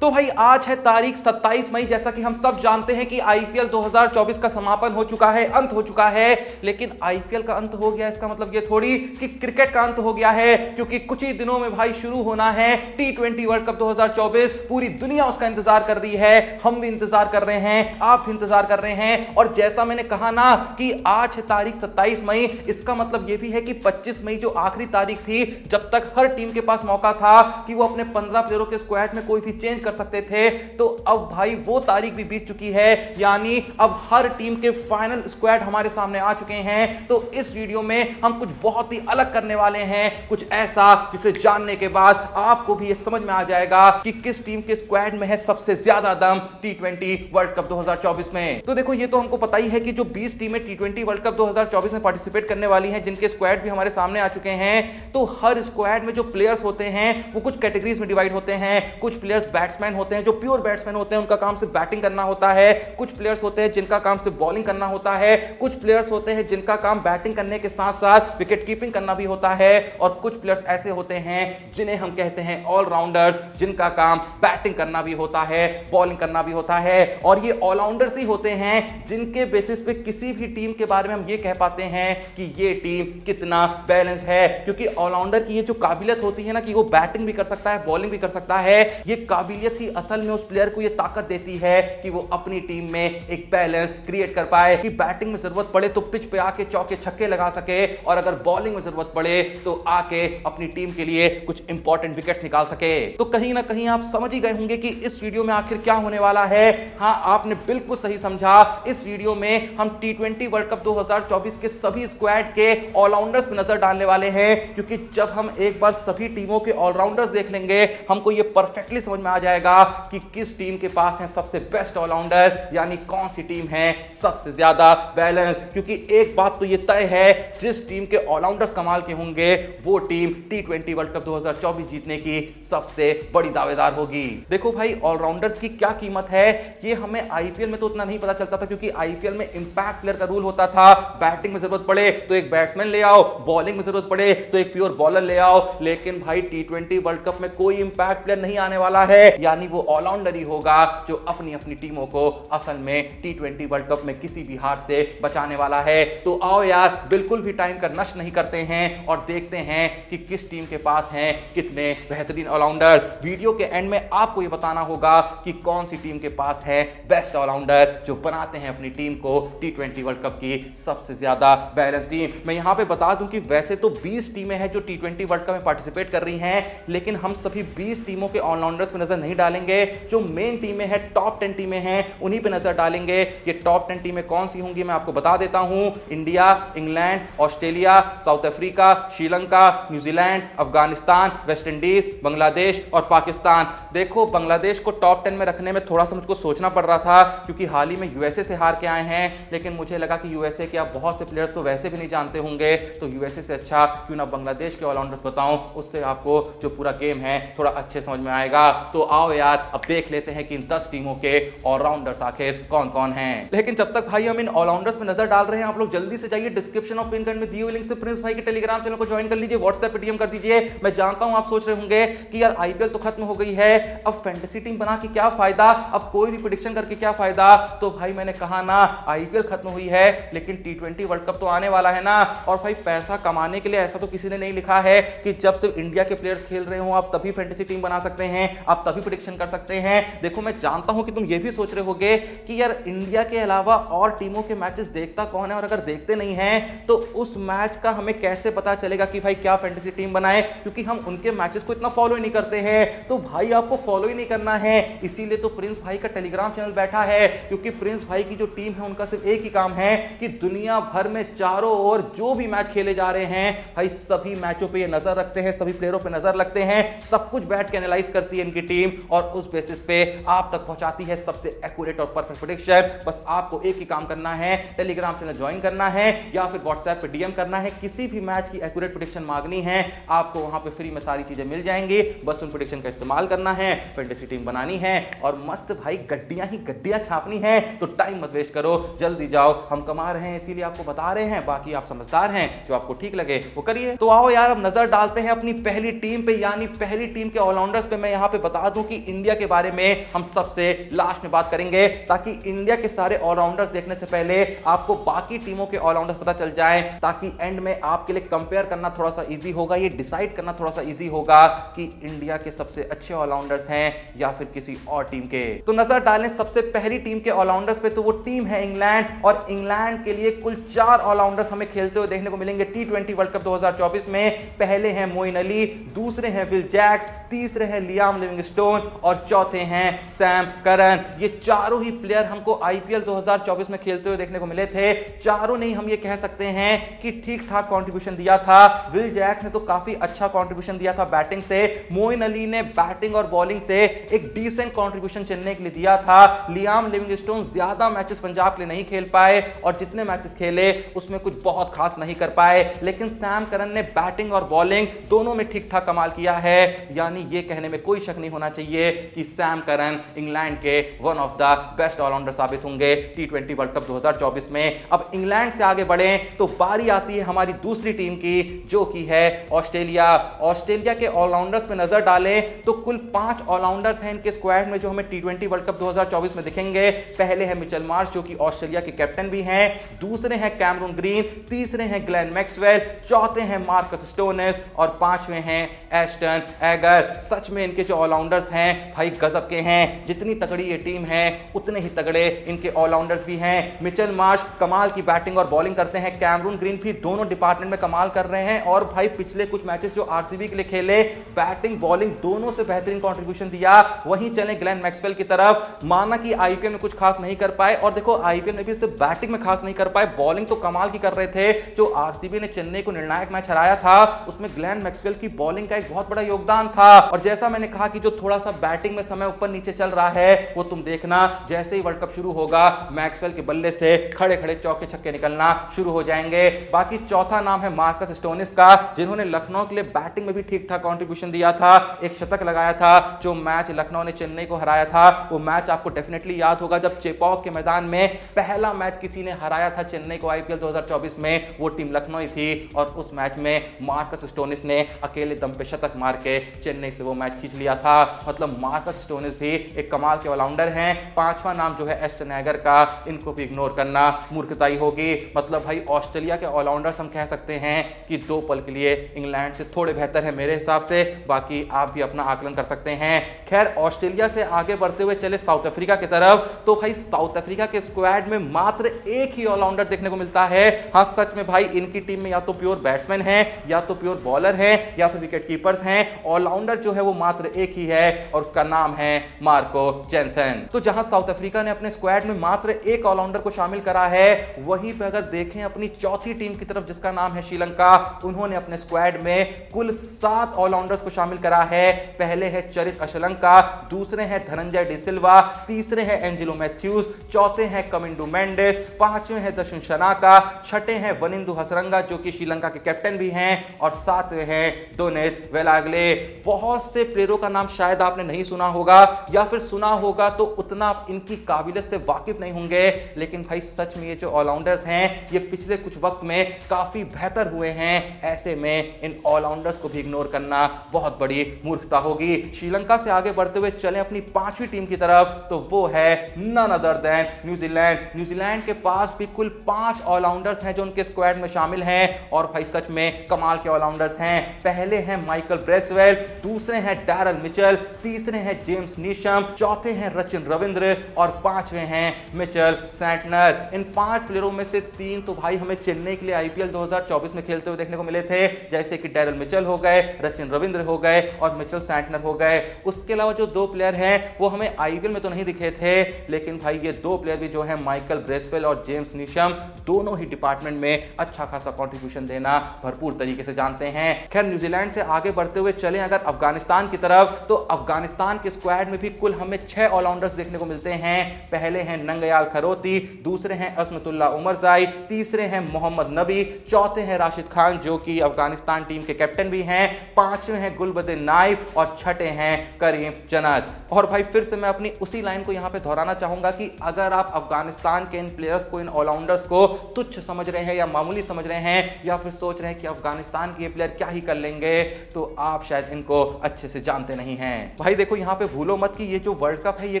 तो भाई आज है तारीख 27 मई। जैसा कि हम सब जानते हैं कि आईपीएल 2024 का समापन हो चुका है, अंत हो चुका है। लेकिन आईपीएल का अंत हो गया इसका मतलब ये थोड़ी कि क्रिकेट का अंत हो गया है, क्योंकि कुछ ही दिनों में भाई शुरू होना है T20 वर्ल्ड कप 2024। पूरी दुनिया उसका इंतजार कर रही है, हम भी इंतजार कर रहे हैं, आप भी इंतजार कर रहे हैं। और जैसा मैंने कहा ना कि आज है तारीख 27 मई, इसका मतलब यह भी है कि 25 मई जो आखिरी तारीख थी, जब तक हर टीम के पास मौका था कि वो अपने 15 प्लेयरों के स्क्वाड में कोई भी चेंज कर सकते थे, तो अब भाई वो तारीख भी बीत चुकी है। यानी अब हर टीम के फाइनल स्क्वाड हमारे सामने आ चुके हैं। तो इस वीडियो में हम कुछ बहुत ही अलग करने वाले हैं, कुछ ऐसा जिसे जानने के बाद आपको भी ये समझ में आ जाएगा कि किस टीम के स्क्वाड में है सबसे ज्यादा दम T20 वर्ल्ड कप 2024 में। तो देखो, ये तो हमको पता ही है कि जो 20 टीमें T20 वर्ल्ड कप 2024 में पार्टिसिपेट करने वाली हैं, जिनके स्क्वाड भी हमारे सामने आ चुके हैं, तो हर स्क्वाड में जो प्लेयर्स होते हैं वो कुछ कैटेगरीज में डिवाइड होते हैं। कुछ प्लेयर्स बैट्समैन होते हैं, जो प्योर बैट्समैन होते हैं, उनका काम सिर्फ बैटिंग करना होता है। कुछ प्लेयर्स होते हैं जिनका काम सिर्फ बॉलिंग करना होता है। कुछ प्लेयर्स होते हैं जिनका काम बैटिंग करने के साथ साथ विकेट कीपिंग करना भी होता है। और कुछ प्लेयर्स ऐसे होते हैं जिन्हें हम कहते हैं ऑलराउंडर्स, जिनका काम बैटिंग करना भी होता है, बॉलिंग करना भी होता है। और ये ऑलराउंडर्स ही होते हैं जिनके बेसिस पे किसी भी टीम के बारे में हम ये कह पाते हैं कि ये टीम कितना बैलेंस है। क्योंकि ऑलराउंडर की ये जो काबिलियत होती है ना कि वो बैटिंग भी कर सकता है, बॉलिंग भी कर सकता है, ये काबिलियत ही असल में उस प्लेयर को ये ताकत देती है कि वो अपनी टीम में एक बैलेंस क्रिएट कर पाए, कि बैटिंग में जरूरत पड़े तो पिच पे आके चौके छक्के लगा सके, और अगर बॉलिंग में जरूरत पड़े तो आके अपनी टीम के लिए कुछ इंपॉर्टेंट विकेट्स निकाल सके। तो कहीं ना कहीं आप समझ ही गए होंगे कि इस वीडियो में आखिर क्या होने वाला है। हाँ, आपने बिल्कुल सही समझा। इस वीडियो में हम T20 वर्ल्ड कप 2024 के सभी स्क्वाड के ऑलराउंडर्स पे नजर डालने वाले हैं, क्योंकि जब हम एक बार सभी टीमों के ऑलराउंडर्स देख लेंगे, हमको ये परफेक्टली समझ में आ जाएगा कि किस टीम के पास है सबसे बेस्ट ऑलराउंडर, यानी कौन सी टीम है सबसे ज्यादा बैलेंस। क्योंकि एक बात तो ये तय है, जिस टीम के ऑलराउंडर्स कमाल के होंगे वो टीम T20 वर्ल्ड कप 2024 जीतने की सबसे बड़ी दावेदार होगी। देखो भाई, ऑलराउंडर्स की क्या कीमत है ये हमें आईपीएल में तो उतना नहीं पता चलता था, क्योंकि आईपीएल में इंपैक्ट प्लेयर का रूल होता था। बैटिंग में जरूरत पड़े तो एक बैट्समैन ले आओ, बॉलिंग में जरूरत पड़े तो एक प्योर बॉलर ले आओ। लेकिन भाई T20 वर्ल्ड कप में कोई इंपैक्ट प्लेयर नहीं आने वाला है, यानी वो ऑलराउंडर ही होगा जो अपनी अपनी टीमों को असल में T20 वर्ल्ड कप में किसी भी हार से बचाने वाला है। तो आओ यार, बिल्कुल भी टाइम का नष्ट नहीं करते हैं और देखते हैं कि किस टीम के पास हैं कितने बेहतरीन ऑलराउंडर्स। वीडियो के एंड में आपको ये बताना होगा कि कौन सी टीम के पास है बेस्ट ऑलराउंडर जो बनाते हैं अपनी टीम को T20 वर्ल्ड कप की सबसे ज्यादा बैलेंस टीम। मैं यहां पे बता दूं कि वैसे तो 20 टीमें हैं जो T20 वर्ल्ड कप में पार्टिसिपेट कर रही हैं, लेकिन हम सभी 20 टीमों के ऑलराउंडर्स पे नजर नहीं डालेंगे। जो मेन टीमें हैं, टॉप 10 टीमें हैं, उन्हीं पे नजर डालेंगे। ये टॉप 10 टीमें कौन सी होंगी मैं आपको बता देता हूं। India, England, Australia, south Africa, Sri Lanka, New Zealand, Afghanistan, West Indies, Bangladesh और पाकिस्तान। देखो, बांग्लादेश को टॉप 10 में रखने में थोड़ा सा मुझको सोचना पड़ रहा था, क्योंकि हाल ही में यूएसए से हार के आए हैं। लेकिन मुझे लगा कि यूएसए के आप बहुत से प्लेयर्स तो वैसे भी नहीं जानते होंगे, तो यूएसए से अच्छा क्यों ना बांग्लादेश के ऑलराउंडर्स बताऊं, उससे आपको जो पूरा गेम है थोड़ा अच्छे समझ में आएगा। तो आओ यार, अब देख लेते हैं कि इन 10 टीमों के ऑलराउंडर्स आखिर कौन कौन हैं। लेकिन जब तक भाई हम इन ऑलराउंडर्स पे नजर डाल रहे हैं, आप लोग जल्दी से जाइए डिस्क्रिप्शन और पिन कमेंट में दिए हुए लिंक से प्रिंस भाई के टेलीग्राम चैनल को ज्वाइन कर लीजिए, व्हाट्सएप पे डीएम कर दीजिए। मैं जानता हूं आप सोच रहे होंगे कि यार आईपीएल तो खत्म हो गई है, अब फैंटेसी टीम बना के क्या फायदा, अब कोई भी प्रेडिक्शन करके क्या फायदा। तो भाई मैंने कहा ना, आईपीएल खत्म हुई है लेकिन T20 वर्ल्ड कप तो आने वाला है ना। और भाई पैसा कमाने के लिए ऐसा तो किसी ने नहीं लिखा है कि जब सिर्फ इंडिया के प्लेयर्स खेल रहे हो आप तभी फैंटेसी टीम बना सकते हैं, आप तभी प्रेडिक्शन कर सकते हैं। देखो, मैं जानता हूं कि तुम ये भी सोच रहे होगे कि यार इंडिया के अलावा और टीमों के मैचेस देखता कौन है, और अगर देखते नहीं हैं तो उस मैच का हमें कैसे पता चलेगा कि भाई क्या फैंटेसी टीम बनाए, क्योंकि हम उनके मैचेस को इतना फॉलो ही नहीं करते हैं। तो भाई आपको फॉलो ही नहीं करना है, इसीलिए तो प्रिंस भाई का टेलीग्राम चैनल बैठा है, क्योंकि प्रिंस भाई की जो टीम है उनका सिर्फ एक ही काम है कि दुनिया भर में चारों ओर जो भी मैच खेले जा रहे हैं भाई सभी मैचों पे ये नजर रखते हैं, सभी प्लेयरों पे नजर रखते हैं, सब कुछ बैठ के एनालाइज करती है इनकी टीम और उस बेसिस पे आप तक पहुंचाती है सबसे एक्यूरेट और परफेक्ट प्रेडिक्शन। बस आपको एक ही काम करना है, टेलीग्राम चैनल ज्वाइन करना है या फिर व्हाट्सएप पे डीएम करना है। किसी भी मैच की एक्यूरेट प्रेडिक्शन मांगनी है, आपको वहां पे फ्री में सारी चीजें मिल जाएंगी। बस उन प्रेडिक्शन का इस्तेमाल करना है, फैंटेसी टीम बनानी है और मस्त भाई गड्डियां ही गड्डियां छापनी है। तो टाइम मत वेस्ट करो, जल्दी जाओ, हम कमा रहे हैं इसीलिए आपको बता रहे हैं, बाकी आप समझदार हैं, जो आपको ठीक लगे वो करिए। तो आओ यार, अब नजर डालते हैं अपनी पहली टीम पे, यानी पहली टीम के ऑलराउंडर्स पे। मैं यहां पे बता दूं कि इंडिया के बारे में हम सबसे लास्ट में बात करेंगे, ताकि इंडिया के सारे ऑलराउंडर्स देखने से पहले आपको बाकी टीमों के ऑलराउंडर्स पता चल जाए, ताकि एंड में आपके लिए कंपेयर करना थोड़ा सा इजी होगा, ये डिसाइड करना थोड़ा सा इजी होगा कि इंडिया के सबसे अच्छे ऑलराउंडर्स हैं या फिर किसी और टीम के। तो नजर डालें सबसे पहली टीम के ऑलराउंडर्स पे, तो वो टीम है इंग्लैंड, और इंग्लैंड के लिए कुल 4 ऑलराउंडर्स हमें खेलते हुए देखने को मिलेंगे T20 वर्ल्ड कप 2024 में। पहले हैं मोइन अली, दूसरे हैं विल जैक्स, तीसरे हैं लियाम लिविंगस्टोन और चौथे हैं सैम करन। ये चारों ही प्लेयर हमको IPL 2024 में खेलते हुए देखने को मिले थे। चारों ने हम ये कह सकते हैं कि ठीक ठाक कंट्रीब्यूशन दिया था। विल जैक्स ने तो काफी अच्छा कंट्रीब्यूशन दिया था बैटिंग से, मोइन अली ने बैटिंग और बॉलिंग से एक डिसेंट कंट्रीब्यूशन चेन्नई के लिए दिया था। लियाम लिविंगस्टोन ज्यादा मैचेस पंजाब के लिए नहीं खेल पाए और जितने मैचेस खेले उसमें कुछ बहुत खास नहीं कर पाए, लेकिन सैम करन ने बैटिंग और बॉलिंग दोनों में ठीक ठाक कमाल किया है। यानी ये कहने में कोई शक नहीं होना चाहिए कि सैम करन इंग्लैंड के one of the best all rounder साबित होंगे T20 वर्ल्ड कप 2024 में। अब इंग्लैंड से आगे बढ़े तो बारी आती है हमारी दूसरी टीम की, जो कि है ऑस्ट्रेलिया। ऑस्ट्रेलिया के ऑलराउंडर्स पे नजर डालें तो कुल 5 ऑलराउंडर्स हैं इनके स्क्वाड में जो हमें T20 वर्ल्ड कप 2024 में दिखेंगे। पहले है मिचेल मार्श जो कि ऑस्ट्रेलिया के कैप्टन भी हैं, दूसरे हैं कैमरून ग्रीन, तीसरे हैं ग्लेन मैक्सवेल, चौथे हैं मार्कस स्टोनिस और पांचवें हैं एस्टन एगर। सच में इनके जो ऑलराउंडर्स हैं भाई गजब के हैं। जितनी तगड़ी ये टीम है उतने ही तगड़े इनके ऑलराउंडर्स भी हैं। मिचेल मार्श कमाल की बैटिंग और बॉलिंग करते हैं, कैमरून ग्रीन भी दोनों डिपार्टमेंट में कमाल कर रहे हैं। और भाई पिछले कुछ मैचेस जो आरसीबी के लिए खेले, बैटिंग बॉलिंग दोनों से बेहतरीन कंट्रीब्यूशन दिया। वहीं चले ग्लेन मैक्सवेल की तरफ, माना कि आईपीएल में कुछ खास नहीं कर पाए, और देखो आईपीएल में भी सिर्फ बैटिंग में खास नहीं कर पाए, बॉलिंग तो कमाल की कर रहे थे। जो आरसीबी ने चेन्नई को निर्णायक मैच हराया था उसमें ग्लेन मैक्सवेल की बॉलिंग का एक बहुत बड़ा योगदान था। और जैसा मैंने कहा कि जो थोड़ा सा बैटिंग में समय ऊपर नीचे चल रहा है वो तुम देखना, जैसे ही वर्ल्ड कप शुरू होगा मैक्सवेल के बल्ले से खड़े खड़े चौके छक्के निकलना शुरू हो जाएंगे। बाकी चौथा नाम है मार्कस स्टोनिस का, जिन्होंने लखनऊ के लिए बैटिंग में भी ठीक ठाक कंट्रीब्यूशन दिया था, एक शतक लगाया था। जो मैच लखनऊ ने चेन्नई को हराया था वो मैच आपको डेफिनेटली याद होगा, जब चेपॉक के मैदान में पहला मैच किसी ने हराया था चेन्नई को आईपीएल 2024 में, वो टीम लखनऊ ही थी। और उस मैच में मार्कस स्टोनिस ने अकेले दम पे शतक मार के चेन्नई से वो मैच खींच लिया था। मतलब मार्कस स्टोनिस भी एक कमाल के ऑलराउंडर हैं। पांचवा नाम जो है एस्टन एगर का, इनको भी इग्नोर करना मूर्खताई होगी। मतलब भाई ऑस्ट्रेलिया के ऑलराउंडर्स हम कह सकते हैं कि 2 पल के लिए इंग्लैंड से थोड़े बेहतर है मेरे हिसाब से, बाकी आप भी अपना आकलन कर सकते हैं। खैर ऑस्ट्रेलिया से आगे बढ़ते हुए चले साउथ अफ्रीका की तरफ, तो भाई साउथ अफ्रीका के स्क्वाड में मात्र एक ही ऑलराउंडर देखने को मिलता है। हाँ सच में भाई इनकी टीम में या तो प्योर बैट्समैन है, या तो प्योर बॉलर है, या फिर विकेट कीपर्स हैं। ऑलराउंडर जो है वो मात्र एक ही है और उसका नाम है मार्को जेनसन। तो जहां साउथ अफ्रीका ने अपने स्क्वाड में मात्र एक ऑलराउंडर को शामिल करा है, वहीं पे अगर देखें अपनी चौथी टीम की तरफ जिसका नाम है श्रीलंका, उन्होंने अपने स्क्वाड में कुल 7 ऑलराउंडर्स को शामिल करा है। पहले है चरित अशलंका, दूसरे हैं धनंजय डिसिल्वा, तीसरे हैं एंजेलो मैथ्यूज, चौथे हैं कमिंडू मेंडिस, पांचवें हैं दर्शन शनाका, छठे हैं वनिंदु हसरंगा जो कि श्रीलंका के कैप्टन भी हैं, और सातवें हैं दोनित वेलागले। बहुत से प्लेयरों का नाम शायद आपने नहीं सुना होगा, या फिर सुना होगा तो उतना इनकी काबिलियत से वाकिफ नहीं होंगे, लेकिन भाई सच में ये जो ऑलराउंडर्स हैं ये पिछले कुछ वक्त में काफी बेहतर हुए हैं। ऐसे में इन ऑलराउंडर्स को भी इग्नोर करना बहुत बड़ी मूर्खता होगी। श्रीलंका से आगे बढ़ते हुए चले अपनी पांचवी टीम की तरफ, तो वो है none other than New Zealand. New Zealand के पास भी कुल 5 ऑलराउंडर्स हैं जो उनके स्क्वाड में शामिल हैं, और भाई सच में कमाल के ऑलराउंडर्स हैं। पहले हैं माइकल ब्रेसवेल, दूसरे हैं डैरल मिचेल, तीसरे हैं जेम्स नीशम, चौथे हैं रचिन रविंद्र और पांचवें हैं मिचेल सैंटनर। इन 5 प्लेयरों में से 3 तो भाई हमें चेन्नई के लिए आईपीएल 2024 में खेलते हुए देखने को मिले थे, जैसे कि डैरल मिचेल हो गए, रचिन रविंद्र हो गए और मिचेल सैंटनर हो गए। उसके अलावा जो 2 प्लेयर हैं वो हमें आईपीएल में तो नहीं दिखे थे, लेकिन भाई ये 2 प्लेयर भी जो है माइकल ब्रेसवेल और जेम्स नीशम, दोनों ही डिपार्टमेंट में अच्छा खासा कंट्रीब्यूशन देना भरपूर तरीके से जानते हैं। खैर न्यूजीलैंड से आगे बढ़ते हुए चले अगर अफगानिस्तान की तरफ, तो अफगानिस्तान के स्क्वाड में भी कुल हमें 6 ऑलराउंडर्स देखने को मिलते हैं। पहले हैं नंगयाल खरोती, दूसरे हैं असमतुल्ला उमरजाई, तीसरे हैं मोहम्मद नबी, चौथे हैं राशिद खान जो कि अफगानिस्तान टीम के कैप्टन भी हैं, पांचवें हैं गुलबदीन नाइब और छठे हैं करीम जन्नत। और भाई फिर से मैं अपनी उसी लाइन को यहां पे दोहराना चाहूंगा कि अगर आप अफगानिस्तान के इन प्लेयर्स को, इन ऑलराउंडर्स को तुच्छ समझ रहे हैं या मामूली समझ रहे हैं, या फिर सोच रहे हैं कि अफगानिस्तान के प्लेयर क्या ही कर लेंगे, तो आप शायद इनको अच्छे से जानते नहीं हैं। भाई देखो यहां पे भूलो मत कि ये जो वर्ल्ड कप है ये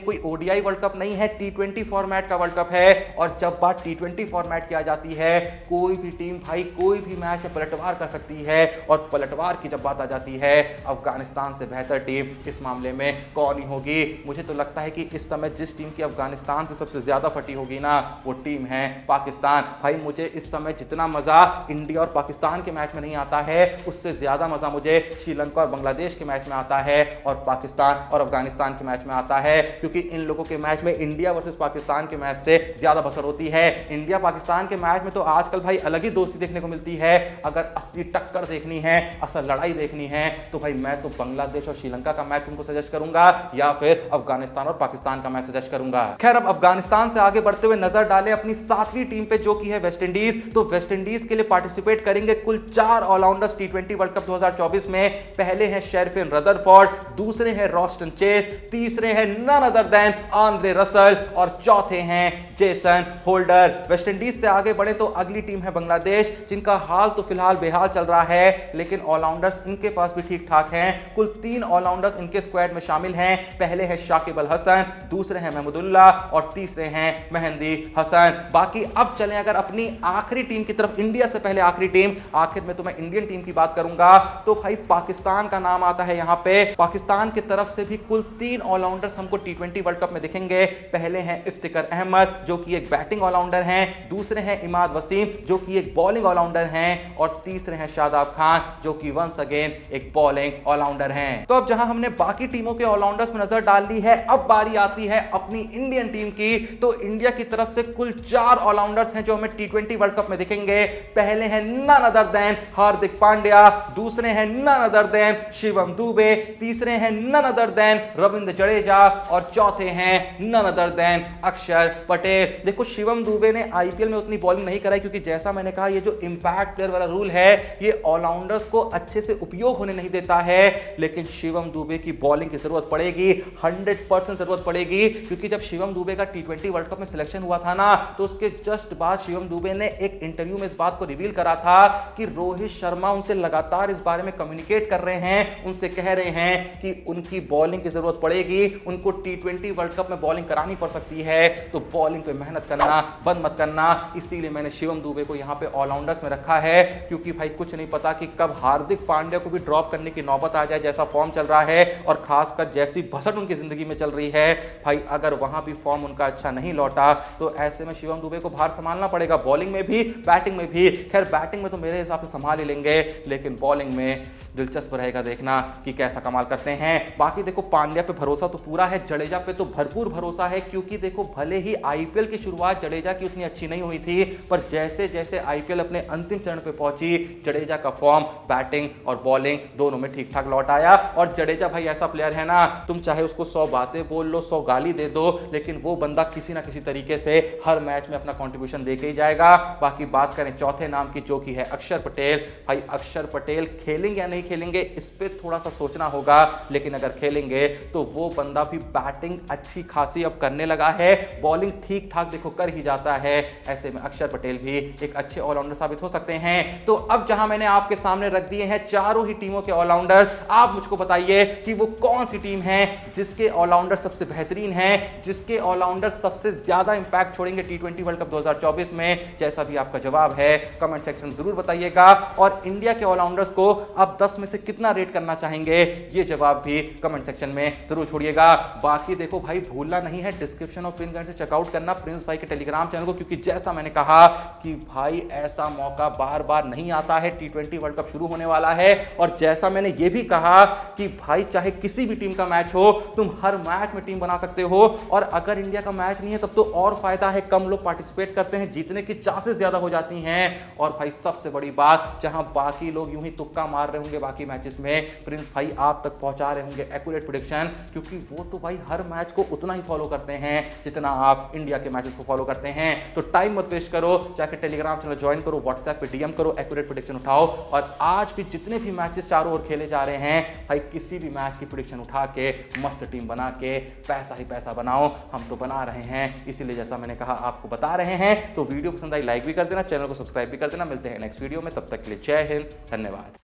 कोई ओडीआई वर्ल्ड कप नहीं है, T20 फॉर्मेट का वर्ल्ड कप है। और जब बात T20 फॉर्मेट की आ जाती है, कोई भी टीम भाई कोई भी मैच में पलटवार कर सकती है। और पलटवार की जब बात आ जाती है, अफगानिस्तान से बेहतर टीम इस मामले में कौन ही होगी। मुझे तो लगता है कि इस समय जिस टीम की अफगानिस्तान से सबसे ज्यादा फटी होगी ना, वो टीम है पाकिस्तान। भाई मुझे इस समय जितना मजा इंडिया और पाकिस्तान के मैच में नहीं आता है, उससे ज्यादा मजा मुझे श्रीलंका और बांग्लादेश के मैच में आता है और पाकिस्तान और अफगानिस्तान के मैच में आता है। क्योंकि इन लोगों के मैच में इंडिया वर्सेस पाकिस्तान के मैच से ज्यादा बसर होती है। इंडिया पाकिस्तान के मैच में तो आजकल भाई अलग ही दोस्ती देखने को मिलती है। अगर असली टक्कर देखनी है, असल लड़ाई देखनी है, तो भाई मैं तो बांग्लादेश और श्रीलंका का मैच तुमको सजेस्ट करूंगा या फिर अफगानिस्तान और पाकिस्तान का मैच सजेस्ट करूंगा। खैर अब अफगानिस्तान से आगे बढ़ते हुए नजर डालें अपनी 7वीं टीम पे जो की है वेस्ट इंडीज। तो वेस्ट इंडीज के लिए पार्टिसिपेट करेंगे कुल 4 ऑलराउंडर्स T20 वर्ल्ड कप 2024 में। पहले हैं शेरफिन रदरफोर्ड, दूसरे हैं रॉस्टन चेस, तीसरे हैं none other than Andre Russell और चौथे हैं जेसन होल्डर। वेस्ट इंडीज से आगे बढ़े तो अगली टीम है बांग्लादेश, जिनका हाल तो फिलहाल बेहाल चल रहा है, लेकिन ऑलराउंडर्स इनके पास भी ठीक ठाक हैं। कुल 3 ऑलराउंडर्स इनके स्क्वाड में शामिल हैं। पहले है शाकिब अल हसन, दूसरे हैं महमूदुल्लाह और तीसरे हैं मेहंदी हसन। बाकी अब चलें अगर अपनी आखिरी टीम की तरफ, इंडिया से पहले आखिरी टीम, आखिर में तो मैं इंडियन टीम की बात करूंगा। तो भाई पाकिस्तान का नाम आता है यहां पे। पाकिस्तान की तरफ से भी कुल 3 ऑलराउंडर्स हमको T20 वर्ल्ड कप में दिखेंगे। पहले हैं इफ्तिकर अहमद जो कि एक बैटिंग ऑलराउंडर हैं, दूसरे हैं इमाद वसीम जो कि एक बॉलिंग ऑलराउंडर हैं और तीसरे हैं शादाब खान जो कि वंस अगेन एक बॉलिंग ऑलराउंडर हैं। तो अब जहां हमने बाकी टीमों के ऑलराउंडर्स में नजर डाल ली है, अब बारी आती है अपनी इंडियन टीम की। तो इंडिया की तरफ से कुल 4 ऑलराउंडर्स हैं जो हमें T20 वर्ल्ड कप में दिखेंगे। पहले हैं none other than Hardik Pandya, दूसरे हैं none other than Shivam Dube, तीसरे हैं none other than Ravindra Jadeja और चौथे हैं नन अदर देन अक्षर पटेल। देखो शिवम दुबे ने आईपीएल में उतनी बॉलिंग नहीं कराई क्योंकि जैसा मैंने कहा ये जो इंपैक्ट प्लेयर वाला रूल है ये ऑलराउंडर्स को अच्छे से उपयोग होने नहीं देता है। लेकिन शिवम दुबे की बॉलिंग की जरूरत पड़ेगी, 100% जरूरत पड़ेगी। क्योंकि जब शिवम दुबे का T20 वर्ल्ड कप में सिलेक्शन हुआ था ना, तो उसके जस्ट बाद शिवम दुबे ने एक इंटरव्यू में इस बात को रिवील करा था कि रोहित शर्मा उनसे लगातार इस बारे में कम्युनिकेट कर रहे हैं, उनसे कह रहे हैं कि उनकी बॉलिंग की जरूरत पड़ेगी, उनको T20 वर्ल्ड कप में बॉलिंग करानी पड़ सकती है, तो बॉलिंग पे मेहनत करना बंद मत करना। इसीलिए मैंने शिवम दुबे को यहां पे ऑलराउंडर्स में रखा है। क्योंकि भाई कुछ नहीं पता कि कब हार्दिक पांड्या को भी ड्रॉप करने की नौबत आ जाए, जैसा फॉर्म चल रहा है और खासकर जैसी भसड़ उनकी जिंदगी में चल रही है। भाई अगर वहां भी फॉर्म उनका अच्छा नहीं लौटा तो ऐसे में शिवम दुबे को भार संभालना पड़ेगा, बॉलिंग में भी बैटिंग में भी। खैर बैटिंग में तो मेरे हिसाब से संभाल ही लेंगे, लेकिन बॉलिंग में दिलचस्प रहेगा देखना कि कैसा कमाल करते हैं। बाकी देखो पांड्या पे भरोसा तो पूरा है, जडेजा पे तो भरपूर भरोसा है। क्योंकि देखो भले ही आईपीएल की शुरुआत जडेजा की उतनी अच्छी नहीं हुई थी, पर जैसे जैसे आईपीएल अपने अंतिम चरण पे पहुंची, जडेजा का फॉर्म बैटिंग और बॉलिंग दोनों में ठीक ठाक लौट आया। और जडेजा भाई ऐसा प्लेयर है ना, तुम चाहे उसको 100 बातें बोल लो, 100 गाली दे दो, लेकिन वो बंदा किसी ना किसी तरीके से हर मैच में अपना कंट्रीब्यूशन दे के ही जाएगा। बाकी बात करें चौथे नाम की जो कि है अक्षर पटेल। भाई अक्षर पटेल खेलेंगे या नहीं खेलेंगे इस पे थोड़ा सा सोचना होगा, लेकिन अगर खेलेंगे तो वो बंदा भी बैटिंग अच्छी खासी अब करने लगा है, बॉलिंग ठीक ठाक देखो कर ही जाता है। ऐसे में अक्षर पटेल भी एक अच्छे ऑलराउंडर साबित हो सकते हैं। तो अब जहां मैंने आपके सामने रख दिए हैं चारों ही टीमों के ऑलराउंडर्स, आप मुझको बताइए कि वो कौन सी टीम है जिसके ऑलराउंडर सबसे बेहतरीन हैं, जिसके ऑलराउंडर सबसे ज्यादा इंपैक्ट छोड़ेंगे T20 वर्ल्ड कप 2024 में। जैसा भी आपका जवाब है कमेंट सेक्शन जरूर बताइएगा। और इंडिया के ऑलराउंडर्स को आप 10 में से कितना रेट करना चाहेंगे ये जवाब भी कमेंट सेक्शन में जरूर छोड़िएगा। बाकी देखो भाई भूलना नहीं है डिस्क्रिप्शन और पिन से चेकआउट करना प्रिंस भाई के टेलीग्राम चैनल को, क्योंकि जैसा मैंने कहा कि भाई ऐसा मौका बार बार नहीं आता है। T20 वर्ल्ड कप शुरू होने वाला है और जैसा मैंने ये भी कहा कि भाई चाहे किसी भी टीम का मैच हो, तुम हर मैच में टीम बना सकते हो। और अगर इंडिया का मैच नहीं है तब तो और फायदा है, कम लोग पार्टिसिपेट करते हैं, जीतने की चांसेस ज्यादा हो जाती हैं। और भाई सबसे बड़ी बात, जहां बाकी लोग यूं ही तुक्का मार रहे होंगे बाकी मैचेस में, प्रिंस भाई आप तक पहुंचा रहे होंगे एक्यूरेट प्रेडिक्शन, क्योंकि वो तो भाई हर मैच को उतना ही फॉलो करते हैं जितना आप इंडिया के मैचेस को फॉलो करते हैं। तो टाइम मत वेस्ट करो, जाके टेलीग्राम चैनल ज्वाइन करो, व्हाट्सएप पे डीएम करो, एक्यूरेट प्रेडिक्शन उठाओ। और आज भी जितने भी मैचेस चारों ओर खेले जा रहे हैं भाई, किसी भी मैच की प्रेडिक्शन उठा के मस्त टीम बना के पैसा ही पैसा बनाओ। हम तो बना रहे हैं, इसीलिए जैसा मैंने कहा आपको बता रहे हैं। तो वीडियो पसंद आई लाइक भी कर देना, चैनल को सब्सक्राइब भी कर देना। मिलते हैं नेक्स्ट वीडियो में, तब तक के लिए जय हिंद, धन्यवाद।